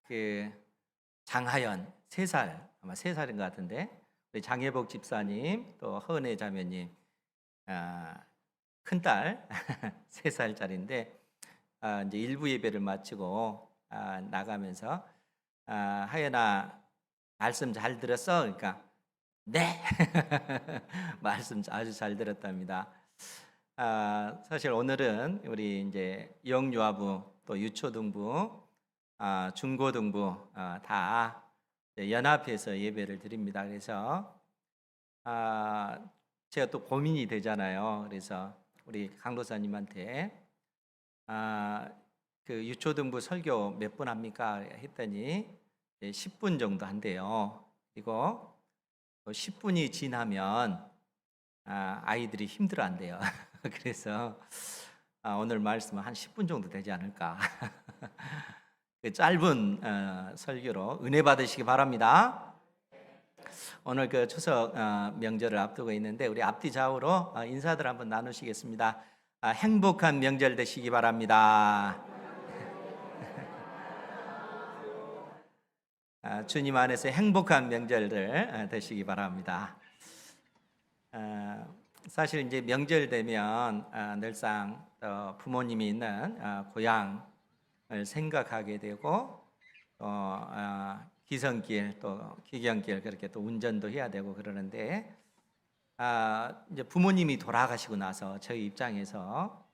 그 장하연 3살, 아마 3살인 것 같은데, 우리 장혜복 집사님 또 허은혜 자매님 큰딸 3살짜리인데, 이제 일부 예배를 마치고 나가면서 하연아 말씀 잘 들었어? 그러니까 네. 말씀 아주 잘 들었답니다. 사실 오늘은 우리 이제 영유아부 또 유초등부 중고등부 다 이제 연합해서 예배를 드립니다. 그래서 제가 또 고민이 되잖아요. 그래서 우리 강도사님한테 그 유초등부 설교 몇 분 합니까? 했더니 10분 정도 한대요. 그리고 10분이 지나면 아이들이 힘들어한대요. 그래서 오늘 말씀은 한 10분 정도 되지 않을까. 그 짧은 설교로 은혜 받으시기 바랍니다. 오늘 그 추석 명절을 앞두고 있는데 우리 앞뒤 좌우로 인사들 한번 나누시겠습니다. 행복한 명절 되시기 바랍니다. 주님 안에서 행복한 명절들 되시기 바랍니다. 사실 이제 명절 되면 늘상 부모님이 있는 고향을 생각하게 되고 또 기성길 또 기경길 그렇게 또 운전도 해야 되고 그러는데 이제 부모님이 돌아가시고 나서 저희 입장에서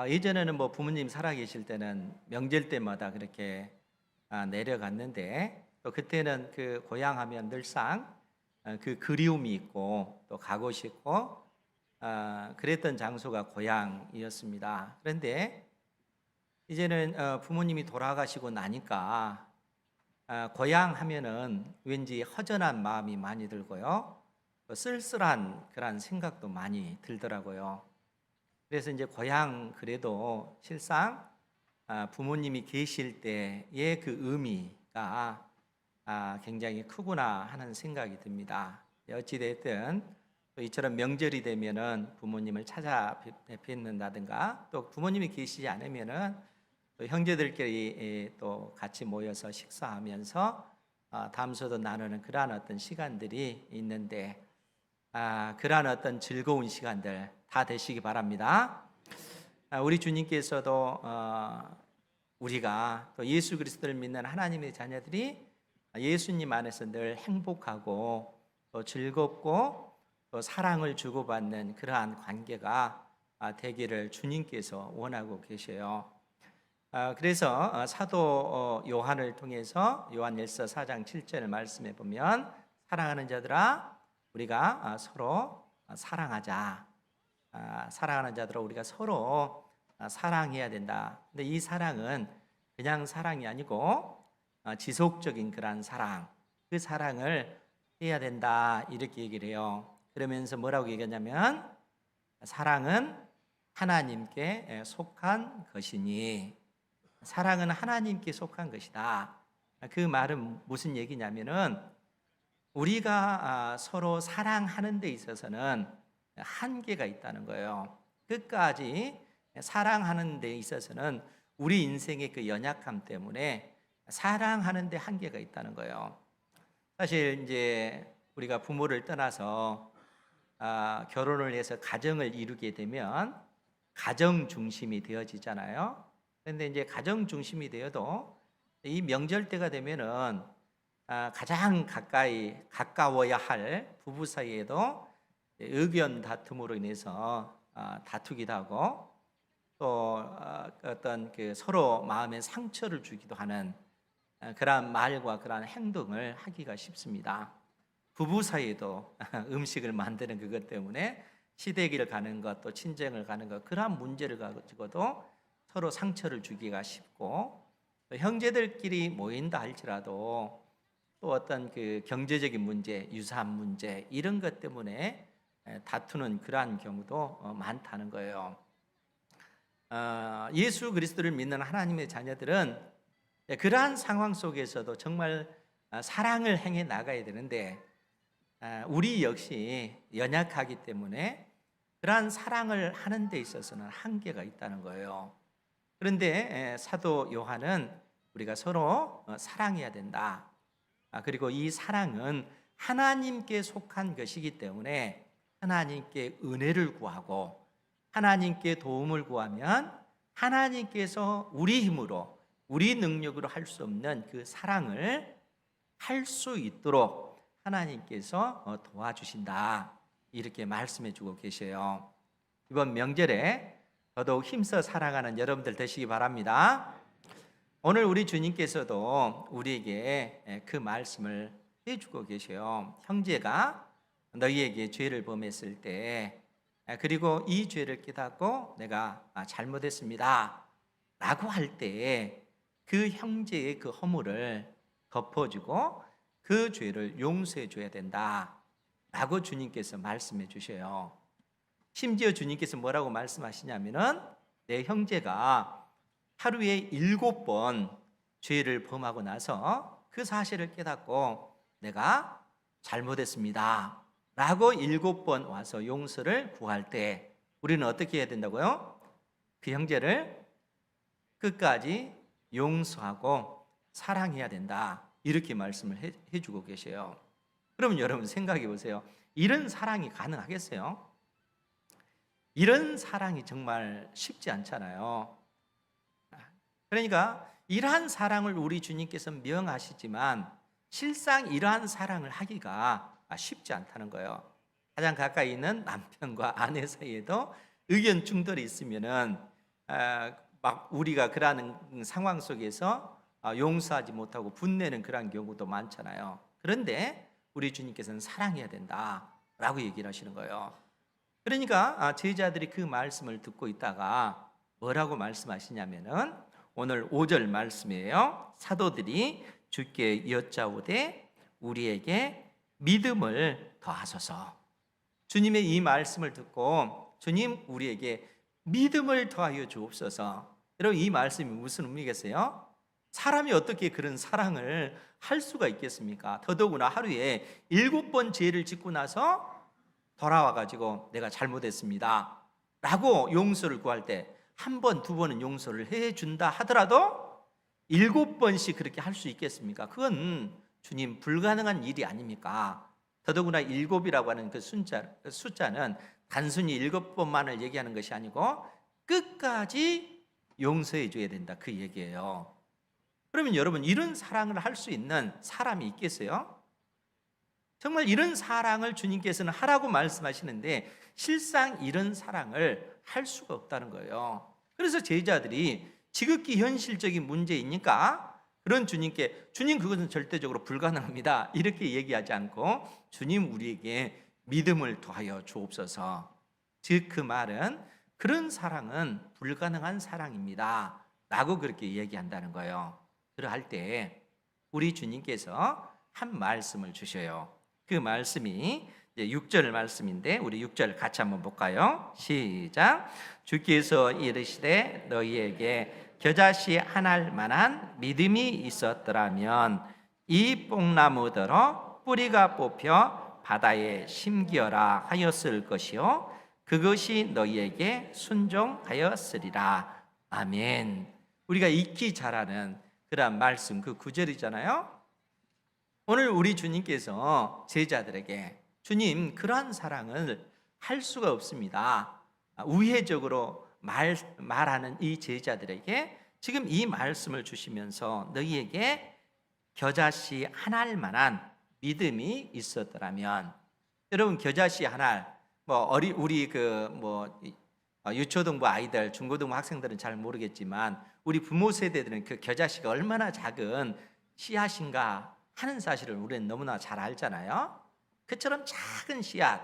예전에는 뭐 부모님 살아계실 때는 명절 때마다 그렇게 내려갔는데 또 그때는 그 고향 하면 늘상 그 그리움이 있고 또 가고 싶고 그랬던 장소가 고향이었습니다. 그런데 이제는 부모님이 돌아가시고 나니까 고향 하면은 왠지 허전한 마음이 많이 들고요. 또 쓸쓸한 그런 생각도 많이 들더라고요. 그래서 이제 고향 그래도 실상 부모님이 계실 때의 그 의미가 굉장히 크구나 하는 생각이 듭니다. 어찌됐든 이처럼 명절이 되면은 부모님을 찾아뵙는다든가 또 부모님이 계시지 않으면은 또 형제들끼리 또 같이 모여서 식사하면서 담소도 나누는 그러한 어떤 시간들이 있는데 그러한 어떤 즐거운 시간들 다 되시기 바랍니다. 우리 주님께서도 우리가 또 예수 그리스도를 믿는 하나님의 자녀들이 예수님 안에서 늘 행복하고 또 즐겁고 또 사랑을 주고받는 그러한 관계가 되기를 주님께서 원하고 계셔요. 그래서 사도 요한을 통해서 요한일서 4장 7절 말씀에 보면 사랑하는 자들아 우리가 서로 사랑하자. 사랑하는 자들아 우리가 서로 사랑해야 된다. 근데 이 사랑은 그냥 사랑이 아니고 지속적인 그런 사랑, 그 사랑을 해야 된다 이렇게 얘기를 해요. 그러면서 뭐라고 얘기하냐면 사랑은 하나님께 속한 것이니 사랑은 하나님께 속한 것이다. 그 말은 무슨 얘기냐면은 우리가 서로 사랑하는 데 있어서는 한계가 있다는 거예요. 끝까지 사랑하는 데 있어서는 우리 인생의 그 연약함 때문에 사랑하는 데 한계가 있다는 거예요. 사실 이제 우리가 부모를 떠나서 결혼을 해서 가정을 이루게 되면 가정 중심이 되어지잖아요. 그런데 이제 가정 중심이 되어도 이 명절 때가 되면은 가장 가까워야 할 부부 사이에도 의견 다툼으로 인해서 다투기도 하고 또 어떤 그 서로 마음에 상처를 주기도 하는 그러한 말과 그러한 행동을 하기가 쉽습니다. 부부 사이에도 음식을 만드는 그것 때문에 시댁을 가는 것, 또 친정을 가는 것, 그러한 문제를 가지고도 서로 상처를 주기가 쉽고 또 형제들끼리 모인다 할지라도 또 어떤 그 경제적인 문제, 유산 문제 이런 것 때문에 다투는 그러한 경우도 많다는 거예요. 예수 그리스도를 믿는 하나님의 자녀들은 그러한 상황 속에서도 정말 사랑을 행해 나가야 되는데 우리 역시 연약하기 때문에 그러한 사랑을 하는 데 있어서는 한계가 있다는 거예요. 그런데 사도 요한은 우리가 서로 사랑해야 된다. 그리고 이 사랑은 하나님께 속한 것이기 때문에 하나님께 은혜를 구하고 하나님께 도움을 구하면 하나님께서 우리 힘으로 우리 능력으로 할 수 없는 그 사랑을 할 수 있도록 하나님께서 도와주신다. 이렇게 말씀해 주고 계셔요. 이번 명절에 더더욱 힘써 사랑하는 여러분들 되시기 바랍니다. 오늘 우리 주님께서도 우리에게 그 말씀을 해주고 계셔요. 형제가 너희에게 죄를 범했을 때 그리고 이 죄를 깨닫고 내가 잘못했습니다 라고 할 때 그 형제의 그 허물을 덮어주고 그 죄를 용서해 줘야 된다 라고 주님께서 말씀해 주셔요. 심지어 주님께서 뭐라고 말씀하시냐면은 내 형제가 하루에 7번 죄를 범하고 나서 그 사실을 깨닫고 내가 잘못했습니다 라고 7번 와서 용서를 구할 때 우리는 어떻게 해야 된다고요? 그 형제를 끝까지 용서하고 사랑해야 된다. 이렇게 말씀을 해주고 계셔요. 그러면 여러분 생각해 보세요. 이런 사랑이 가능하겠어요? 이런 사랑이 정말 쉽지 않잖아요. 그러니까 이러한 사랑을 우리 주님께서 명하시지만 실상 이러한 사랑을 하기가 쉽지 않다는 거예요. 가장 가까이 있는 남편과 아내 사이에도 의견 충돌이 있으면은 막 우리가 그러는 상황 속에서 용서하지 못하고 분내는 그런 경우도 많잖아요. 그런데 우리 주님께서는 사랑해야 된다라고 얘기를 하시는 거예요. 그러니까 제자들이 그 말씀을 듣고 있다가 뭐라고 말씀하시냐면은 오늘 5절 말씀이에요. 사도들이 주께 여짜오되 우리에게 믿음을 더하소서. 주님의 이 말씀을 듣고 주님 우리에게 믿음을 더하여 주옵소서. 여러분 이 말씀이 무슨 의미겠어요? 사람이 어떻게 그런 사랑을 할 수가 있겠습니까? 더더구나 하루에 7번 죄를 짓고 나서 돌아와가지고 내가 잘못했습니다 라고 용서를 구할 때 한 번, 두 번은 용서를 해준다 하더라도 7번씩 그렇게 할 수 있겠습니까? 그건 주님 불가능한 일이 아닙니까? 더더구나 7이라고 하는 그 숫자는 단순히 7번만을 얘기하는 것이 아니고 끝까지 용서해 줘야 된다 그 얘기예요. 그러면 여러분 이런 사랑을 할 수 있는 사람이 있겠어요? 정말 이런 사랑을 주님께서는 하라고 말씀하시는데 실상 이런 사랑을 할 수가 없다는 거예요. 그래서 제자들이 지극히 현실적인 문제이니까 그런 주님께 주님 그것은 절대적으로 불가능합니다 이렇게 얘기하지 않고 주님 우리에게 믿음을 더하여 주옵소서. 즉 그 말은 그런 사랑은 불가능한 사랑입니다 라고 그렇게 얘기한다는 거예요. 그러할 때 우리 주님께서 한 말씀을 주셔요. 그 말씀이 이제 6절 말씀인데 우리 6절 같이 한번 볼까요? 시작. 주께서 이르시되 너희에게 겨자씨 하나일 만한 믿음이 있었더라면 이 뽕나무더러 뿌리가 뽑혀 바다에 심기어라 하였을 것이요 그것이 너희에게 순종하였으리라. 아멘. 우리가 익히 잘 아는 그런 말씀 그 9절이잖아요. 오늘 우리 주님께서 제자들에게 주님 그러한 사랑을 할 수가 없습니다 우회적으로 말하는 이 제자들에게 지금 이 말씀을 주시면서 너희에게 겨자씨 하나일 만한 믿음이 있었더라면 여러분 겨자씨 하나 우리 유초등부 아이들 중고등부 학생들은 잘 모르겠지만 우리 부모 세대들은 그 겨자씨가 얼마나 작은 씨앗인가 하는 사실을 우리는 너무나 잘 알잖아요. 그처럼 작은 씨앗,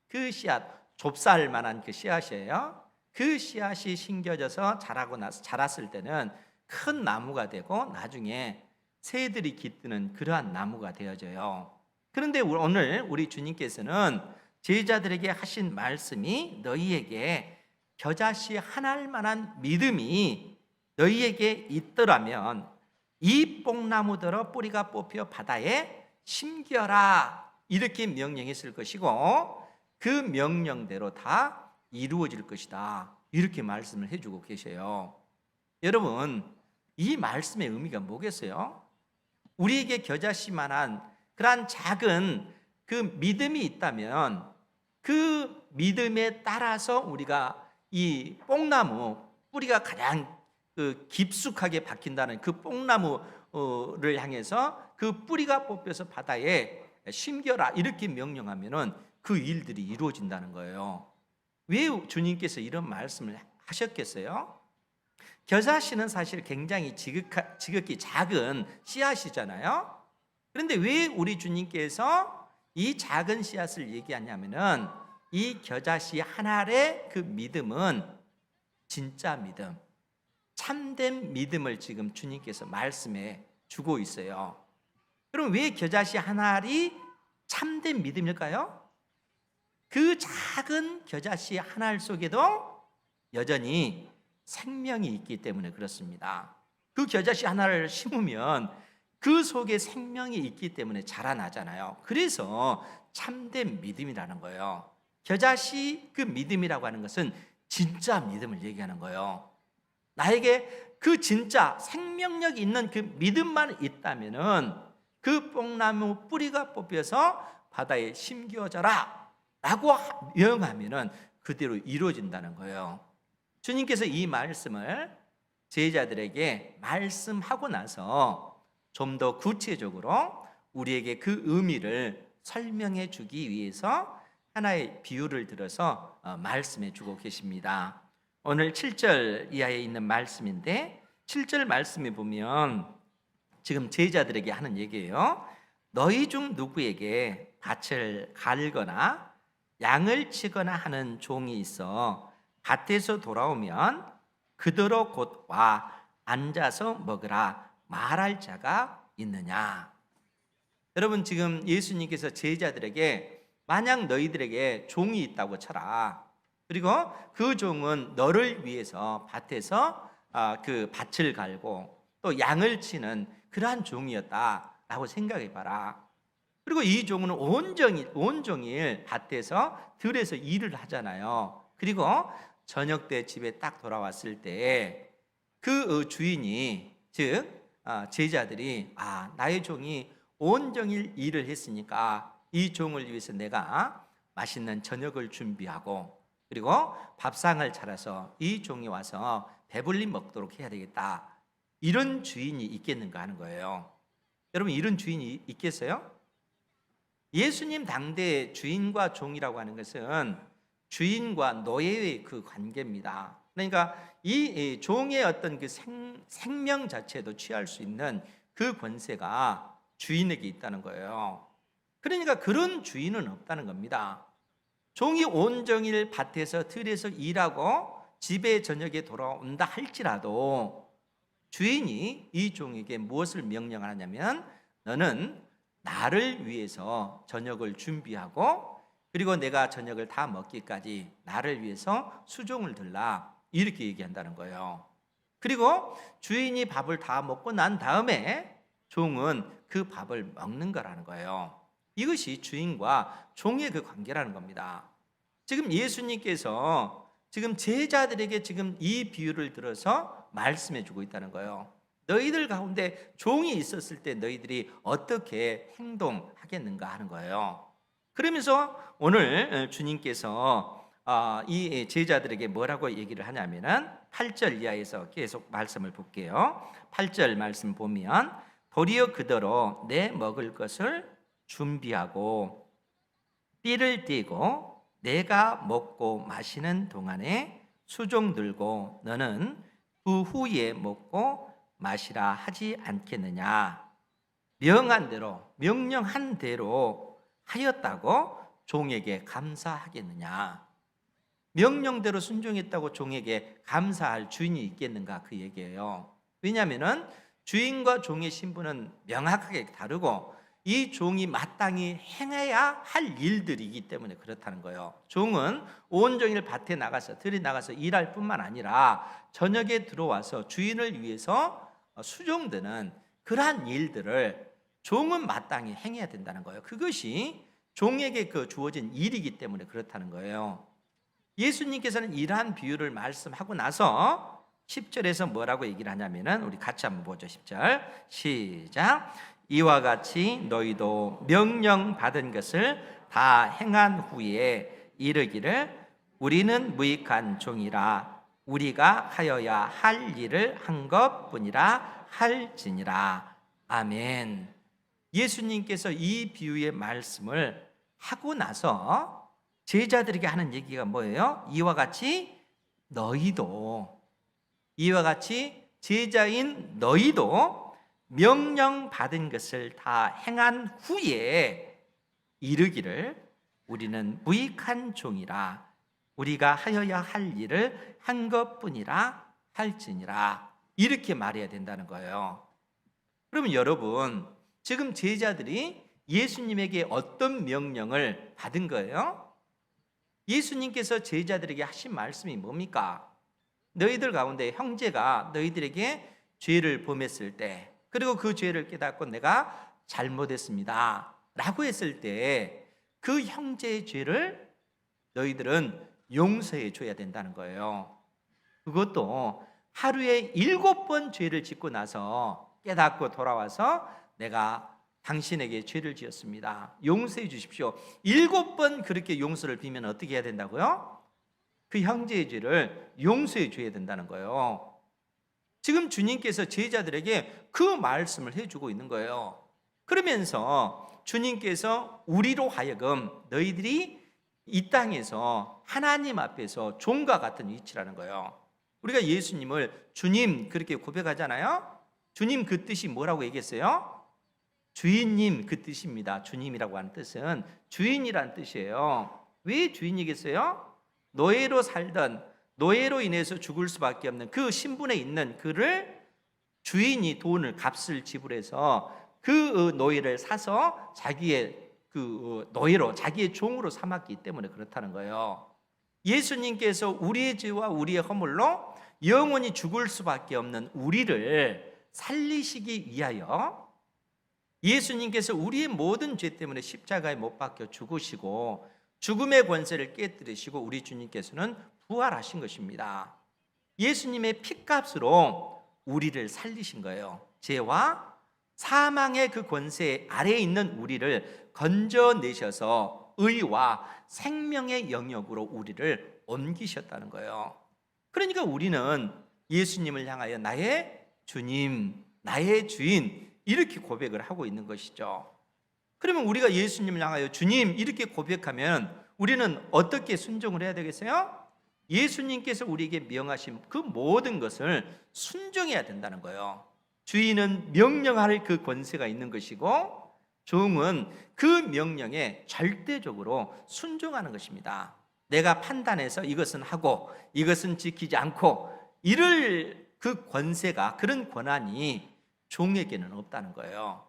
그 씨앗 좁쌀만한 그 씨앗이에요. 그 씨앗이 심겨져서 자랐을 때는 큰 나무가 되고 나중에 새들이 깃드는 그러한 나무가 되어져요. 그런데 오늘 우리 주님께서는 제자들에게 하신 말씀이 너희에게 겨자씨 하나일 만한 믿음이 너희에게 있더라면 이 뽕나무더러 뿌리가 뽑혀 바다에 심겨라 이렇게 명령했을 것이고 그 명령대로 다 이루어질 것이다 이렇게 말씀을 해주고 계셔요. 여러분 이 말씀의 의미가 뭐겠어요? 우리에게 겨자씨만한 그러한 작은 그 믿음이 있다면 그 믿음에 따라서 우리가 이 뽕나무 뿌리가 가장 그 깊숙하게 박힌다는 그 뽕나무를 향해서 그 뿌리가 뽑혀서 바다에 심겨라 이렇게 명령하면은 그 일들이 이루어진다는 거예요. 왜 주님께서 이런 말씀을 하셨겠어요? 겨자씨는 사실 굉장히 지극히 작은 씨앗이잖아요. 그런데 왜 우리 주님께서 이 작은 씨앗을 얘기하냐면은 이 겨자씨 한 알의 그 믿음은 진짜 믿음, 참된 믿음을 지금 주님께서 말씀해 주고 있어요. 그럼 왜 겨자씨 한 알이 참된 믿음일까요? 그 작은 겨자씨 한 알 속에도 여전히 생명이 있기 때문에 그렇습니다. 그 겨자씨 하나를 심으면 그 속에 생명이 있기 때문에 자라나잖아요. 그래서 참된 믿음이라는 거예요. 겨자씨 그 믿음이라고 하는 것은 진짜 믿음을 얘기하는 거예요. 나에게 그 진짜 생명력 있는 그 믿음만 있다면은 그 뽕나무 뿌리가 뽑혀서 바다에 심겨져라 라고 명하면은 그대로 이루어진다는 거예요. 주님께서 이 말씀을 제자들에게 말씀하고 나서 좀 더 구체적으로 우리에게 그 의미를 설명해 주기 위해서 하나의 비유를 들어서 말씀해 주고 계십니다. 오늘 7절 이하에 있는 말씀인데 7절 말씀에 보면 지금 제자들에게 하는 얘기예요. 너희 중 누구에게 밭을 갈거나 양을 치거나 하는 종이 있어 밭에서 돌아오면 그대로 곧 와 앉아서 먹으라 말할 자가 있느냐. 여러분, 지금 예수님께서 제자들에게 만약 너희들에게 종이 있다고 쳐라. 그리고 그 종은 너를 위해서 밭에서 그 밭을 갈고 또 양을 치는 그러한 종이었다라고 생각해 봐라. 그리고 이 종은 온종일 밭에서 들에서 일을 하잖아요. 그리고 저녁 때 집에 딱 돌아왔을 때 그 주인이 즉 제자들이 나의 종이 온종일 일을 했으니까 이 종을 위해서 내가 맛있는 저녁을 준비하고 그리고 밥상을 차려서 이 종이 와서 배불리 먹도록 해야 되겠다. 이런 주인이 있겠는가 하는 거예요. 여러분, 이런 주인이 있겠어요? 예수님 당대의 주인과 종이라고 하는 것은 주인과 노예의 그 관계입니다. 그러니까 이 종의 어떤 그 생명 자체도 취할 수 있는 그 권세가 주인에게 있다는 거예요. 그러니까 그런 주인은 없다는 겁니다. 종이 온종일 밭에서 들에서 일하고 집에 저녁에 돌아온다 할지라도 주인이 이 종에게 무엇을 명령하냐면 너는 나를 위해서 저녁을 준비하고 그리고 내가 저녁을 다 먹기까지 나를 위해서 수종을 들라 이렇게 얘기한다는 거예요. 그리고 주인이 밥을 다 먹고 난 다음에 종은 그 밥을 먹는 거라는 거예요. 이것이 주인과 종의 그 관계라는 겁니다. 지금 예수님께서 지금 제자들에게 지금 이 비유를 들어서 말씀해 주고 있다는 거예요. 너희들 가운데 종이 있었을 때 너희들이 어떻게 행동하겠는가 하는 거예요. 그러면서 오늘 주님께서 이 제자들에게 뭐라고 얘기를 하냐면은 8절 이하에서 계속 말씀을 볼게요. 8절 말씀 보면 도리어 그대로 내 먹을 것을 준비하고 띠를 띠고 내가 먹고 마시는 동안에 수종 들고 너는 그 후에 먹고 마시라 하지 않겠느냐. 명령한 대로 하였다고 종에게 감사하겠느냐. 명령대로 순종했다고 종에게 감사할 주인이 있겠는가 그 얘기예요. 왜냐하면 주인과 종의 신분은 명확하게 다르고 이 종이 마땅히 행해야 할 일들이기 때문에 그렇다는 거예요. 종은 온종일 밭에 나가서 들이 나가서 일할 뿐만 아니라 저녁에 들어와서 주인을 위해서 수종드는 그러한 일들을 종은 마땅히 행해야 된다는 거예요. 그것이 종에게 그 주어진 일이기 때문에 그렇다는 거예요. 예수님께서는 이러한 비유를 말씀하고 나서 10절에서 뭐라고 얘기를 하냐면은 우리 같이 한번 보죠. 10절 시작. 이와 같이 너희도 명령 받은 것을 다 행한 후에 이르기를 우리는 무익한 종이라 우리가 하여야 할 일을 한 것뿐이라 할지니라. 아멘. 예수님께서 이 비유의 말씀을 하고 나서 제자들에게 하는 얘기가 뭐예요? 이와 같이 제자인 너희도 명령 받은 것을 다 행한 후에 이르기를 우리는 무익한 종이라 우리가 하여야 할 일을 한 것뿐이라 할지니라. 이렇게 말해야 된다는 거예요. 그러면 여러분, 지금 제자들이 예수님에게 어떤 명령을 받은 거예요? 예수님께서 제자들에게 하신 말씀이 뭡니까? 너희들 가운데 형제가 너희들에게 죄를 범했을 때, 그리고 그 죄를 깨닫고 내가 잘못했습니다 라고 했을 때 그 형제의 죄를 너희들은 용서해 줘야 된다는 거예요. 그것도 하루에 7번 죄를 짓고 나서 깨닫고 돌아와서 내가 당신에게 죄를 지었습니다, 용서해 주십시오. 7번 그렇게 용서를 비면 어떻게 해야 된다고요? 그 형제의 죄를 용서해 줘야 된다는 거예요. 지금 주님께서 제자들에게 그 말씀을 해주고 있는 거예요. 그러면서 주님께서 우리로 하여금 너희들이 이 땅에서 하나님 앞에서 종과 같은 위치라는 거예요. 우리가 예수님을 주님 그렇게 고백하잖아요. 주님 그 뜻이 뭐라고 얘기했어요? 주인님 그 뜻입니다. 주님이라고 하는 뜻은 주인이란 뜻이에요. 왜 주인이겠어요? 노예로 살던, 노예로 인해서 죽을 수밖에 없는 그 신분에 있는 그를 주인이 돈을 값을 지불해서 그 노예를 사서 자기의 그 노예로, 자기의 종으로 삼았기 때문에 그렇다는 거예요. 예수님께서 우리의 죄와 우리의 허물로 영원히 죽을 수밖에 없는 우리를 살리시기 위하여 예수님께서 우리의 모든 죄 때문에 십자가에 못 박혀 죽으시고 죽음의 권세를 깨뜨리시고 우리 주님께서는 부활하신 것입니다. 예수님의 피값으로 우리를 살리신 거예요. 죄와 사망의 그 권세 아래에 있는 우리를 건져내셔서 의와 생명의 영역으로 우리를 옮기셨다는 거예요. 그러니까 우리는 예수님을 향하여 나의 주님, 나의 주인 이렇게 고백을 하고 있는 것이죠. 그러면 우리가 예수님을 향하여 주님 이렇게 고백하면 우리는 어떻게 순종을 해야 되겠어요? 예수님께서 우리에게 명하신 그 모든 것을 순종해야 된다는 거예요. 주인은 명령할 그 권세가 있는 것이고 종은 그 명령에 절대적으로 순종하는 것입니다. 내가 판단해서 이것은 하고 이것은 지키지 않고 이럴 그 권세가, 그런 권한이 종에게는 없다는 거예요.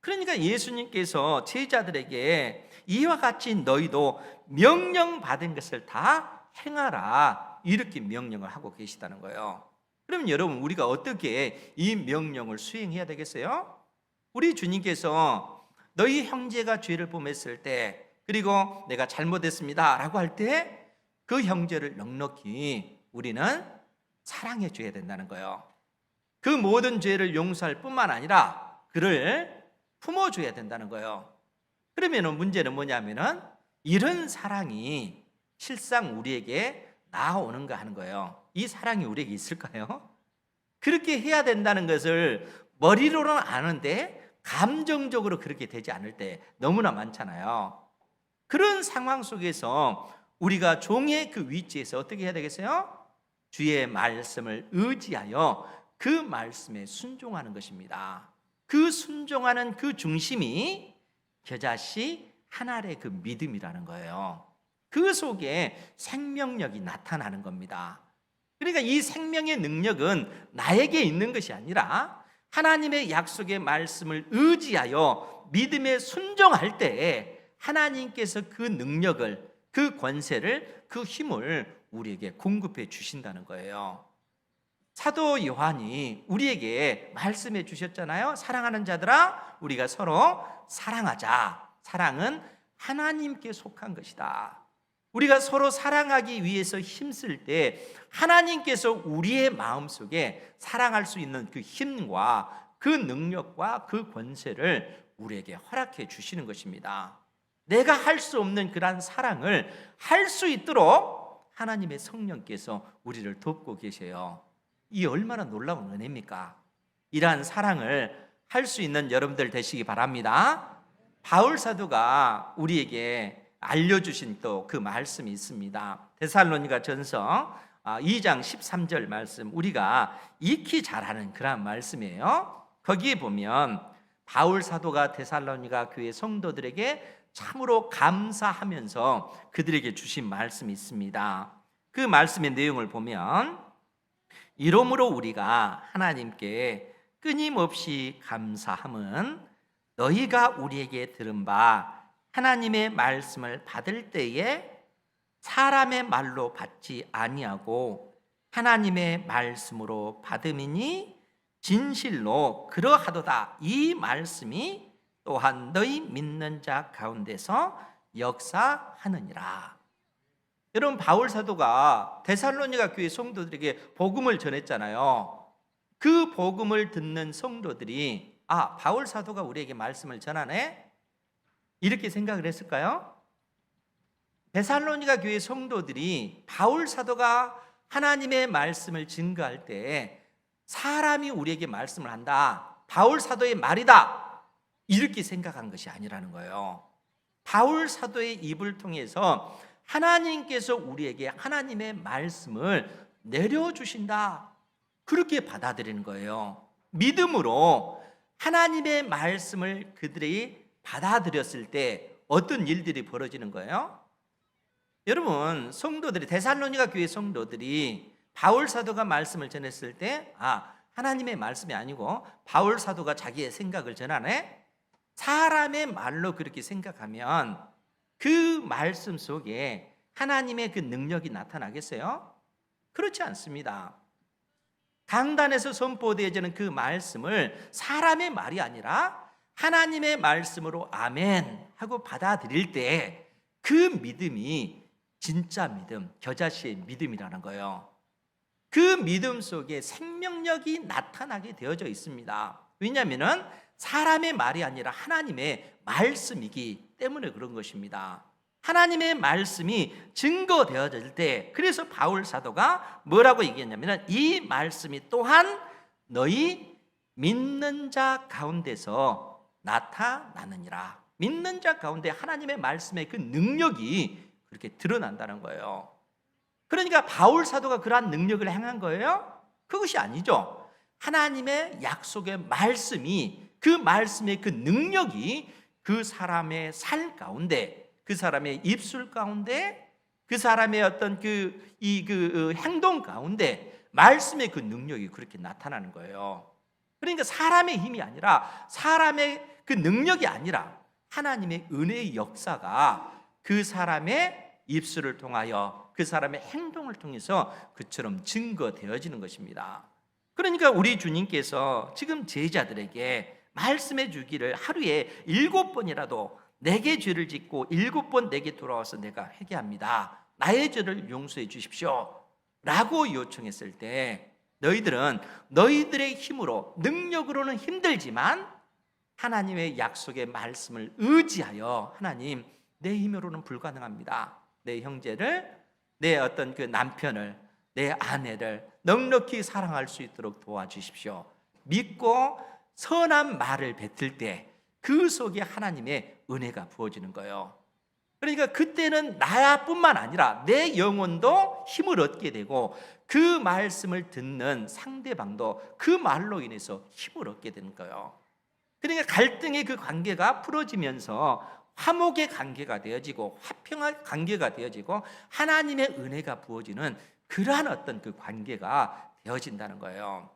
그러니까 예수님께서 제자들에게 이와 같이 너희도 명령받은 것을 다 행하라 이렇게 명령을 하고 계시다는 거예요. 그럼 여러분, 우리가 어떻게 이 명령을 수행해야 되겠어요? 우리 주님께서 너희 형제가 죄를 범했을 때, 그리고 내가 잘못했습니다 라고 할 때 그 형제를 넉넉히 우리는 사랑해 줘야 된다는 거예요. 그 모든 죄를 용서할 뿐만 아니라 그를 품어줘야 된다는 거예요. 그러면 문제는 뭐냐면은 이런 사랑이 실상 우리에게 나오는가 하는 거예요. 이 사랑이 우리에게 있을까요? 그렇게 해야 된다는 것을 머리로는 아는데 감정적으로 그렇게 되지 않을 때 너무나 많잖아요. 그런 상황 속에서 우리가 종의 그 위치에서 어떻게 해야 되겠어요? 주의 말씀을 의지하여 그 말씀에 순종하는 것입니다. 그 순종하는 그 중심이 겨자씨 한 알의 그 믿음이라는 거예요. 그 속에 생명력이 나타나는 겁니다. 그러니까 이 생명의 능력은 나에게 있는 것이 아니라 하나님의 약속의 말씀을 의지하여 믿음에 순종할 때에 하나님께서 그 능력을, 그 권세를, 그 힘을 우리에게 공급해 주신다는 거예요. 사도 요한이 우리에게 말씀해 주셨잖아요. 사랑하는 자들아, 우리가 서로 사랑하자. 사랑은 하나님께 속한 것이다. 우리가 서로 사랑하기 위해서 힘쓸 때 하나님께서 우리의 마음속에 사랑할 수 있는 그 힘과 그 능력과 그 권세를 우리에게 허락해 주시는 것입니다. 내가 할 수 없는 그러한 사랑을 할 수 있도록 하나님의 성령께서 우리를 돕고 계세요. 이 얼마나 놀라운 은혜입니까? 이러한 사랑을 할 수 있는 여러분들 되시기 바랍니다. 바울 사도가 우리에게 알려주신 또 그 말씀이 있습니다. 데살로니가 전서 2장 13절 말씀, 우리가 익히 잘 아는 그런 말씀이에요. 거기에 보면 바울 사도가 데살로니가 교회 성도들에게 참으로 감사하면서 그들에게 주신 말씀이 있습니다. 그 말씀의 내용을 보면, 이러므로 우리가 하나님께 끊임없이 감사함은 너희가 우리에게 들은 바 하나님의 말씀을 받을 때에 사람의 말로 받지 아니하고 하나님의 말씀으로 받음이니 진실로 그러하도다. 이 말씀이 또한 너희 믿는 자 가운데서 역사하느니라. 여러분, 바울 사도가 데살로니가 교회 성도들에게 복음을 전했잖아요. 그 복음을 듣는 성도들이 바울 사도가 우리에게 말씀을 전하네? 이렇게 생각을 했을까요? 데살로니가 교회 성도들이 바울 사도가 하나님의 말씀을 증거할 때 사람이 우리에게 말씀을 한다, 바울 사도의 말이다, 이렇게 생각한 것이 아니라는 거예요. 바울 사도의 입을 통해서 하나님께서 우리에게 하나님의 말씀을 내려주신다, 그렇게 받아들이는 거예요. 믿음으로 하나님의 말씀을 그들이 받아들였을 때 어떤 일들이 벌어지는 거예요? 여러분, 성도들이, 데살로니가 교회 성도들이 바울 사도가 말씀을 전했을 때 하나님의 말씀이 아니고 바울 사도가 자기의 생각을 전하네? 사람의 말로 그렇게 생각하면 그 말씀 속에 하나님의 그 능력이 나타나겠어요? 그렇지 않습니다. 강단에서 선포되어지는 그 말씀을 사람의 말이 아니라 하나님의 말씀으로 아멘 하고 받아들일 때 그 믿음이 진짜 믿음, 겨자씨의 믿음이라는 거예요. 그 믿음 속에 생명력이 나타나게 되어져 있습니다. 왜냐하면 사람의 말이 아니라 하나님의 말씀이기 때문에 그런 것입니다. 하나님의 말씀이 증거되어질 때, 그래서 바울 사도가 뭐라고 얘기했냐면, 이 말씀이 또한 너희 믿는 자 가운데서 나타나느니라. 믿는 자 가운데 하나님의 말씀의 그 능력이 그렇게 드러난다는 거예요. 그러니까 바울 사도가 그러한 능력을 행한 거예요? 그것이 아니죠. 하나님의 약속의 말씀이, 그 말씀의 그 능력이 그 사람의 살 가운데, 그 사람의 입술 가운데, 그 사람의 어떤 그 행동 가운데 말씀의 그 능력이 그렇게 나타나는 거예요. 그러니까 사람의 힘이 아니라, 사람의 그 능력이 아니라 하나님의 은혜의 역사가 그 사람의 입술을 통하여, 그 사람의 행동을 통해서 그처럼 증거되어지는 것입니다. 그러니까 우리 주님께서 지금 제자들에게 말씀해 주기를, 하루에 7번이라도 내게 죄를 짓고 7번 내게 돌아와서 내가 회개합니다, 나의 죄를 용서해 주십시오 라고 요청했을 때, 너희들은 너희들의 힘으로, 능력으로는 힘들지만 하나님의 약속의 말씀을 의지하여, 하나님, 내 힘으로는 불가능합니다, 내 형제를, 내 어떤 그 남편을, 내 아내를 넉넉히 사랑할 수 있도록 도와주십시오, 믿고 선한 말을 뱉을 때 그 속에 하나님의 은혜가 부어지는 거예요. 그러니까 그때는 나뿐만 아니라 내 영혼도 힘을 얻게 되고, 그 말씀을 듣는 상대방도 그 말로 인해서 힘을 얻게 되는 거예요. 그러니까 갈등의 그 관계가 풀어지면서 화목의 관계가 되어지고, 화평한 관계가 되어지고, 하나님의 은혜가 부어지는 그러한 어떤 그 관계가 되어진다는 거예요.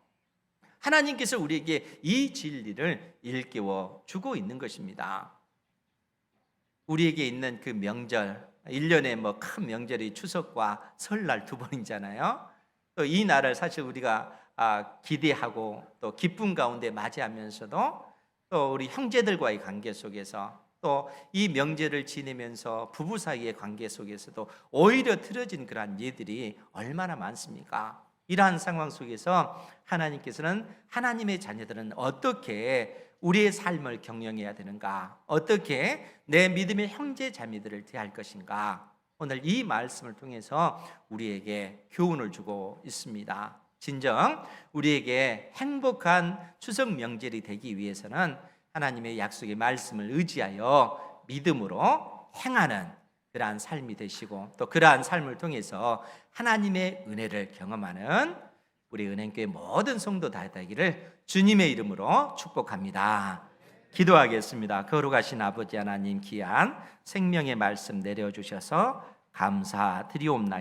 하나님께서 우리에게 이 진리를 일깨워 주고 있는 것입니다. 우리에게 있는 그 명절, 1년에 큰 명절이 추석과 설날 2번이잖아요. 또 이 날을 사실 우리가 기대하고 또 기쁨 가운데 맞이하면서도 또 우리 형제들과의 관계 속에서 또 이 명절을 지내면서 부부 사이의 관계 속에서도 오히려 틀어진 그러한 예들이 얼마나 많습니까? 이러한 상황 속에서 하나님께서는 하나님의 자녀들은 어떻게 우리의 삶을 경영해야 되는가? 어떻게 내 믿음의 형제 자매들을 대할 것인가? 오늘 이 말씀을 통해서 우리에게 교훈을 주고 있습니다. 진정 우리에게 행복한 추석 명절이 되기 위해서는 하나님의 약속의 말씀을 의지하여 믿음으로 행하는 그러한 삶이 되시고, 또 그러한 삶을 통해서 하나님의 은혜를 경험하는 우리 은행교회 모든 성도 다 되기를 주님의 이름으로 축복합니다. 기도하겠습니다. 거룩하신 아버지 하나님, 귀한 생명의 말씀 내려주셔서 감사드리옵나이다.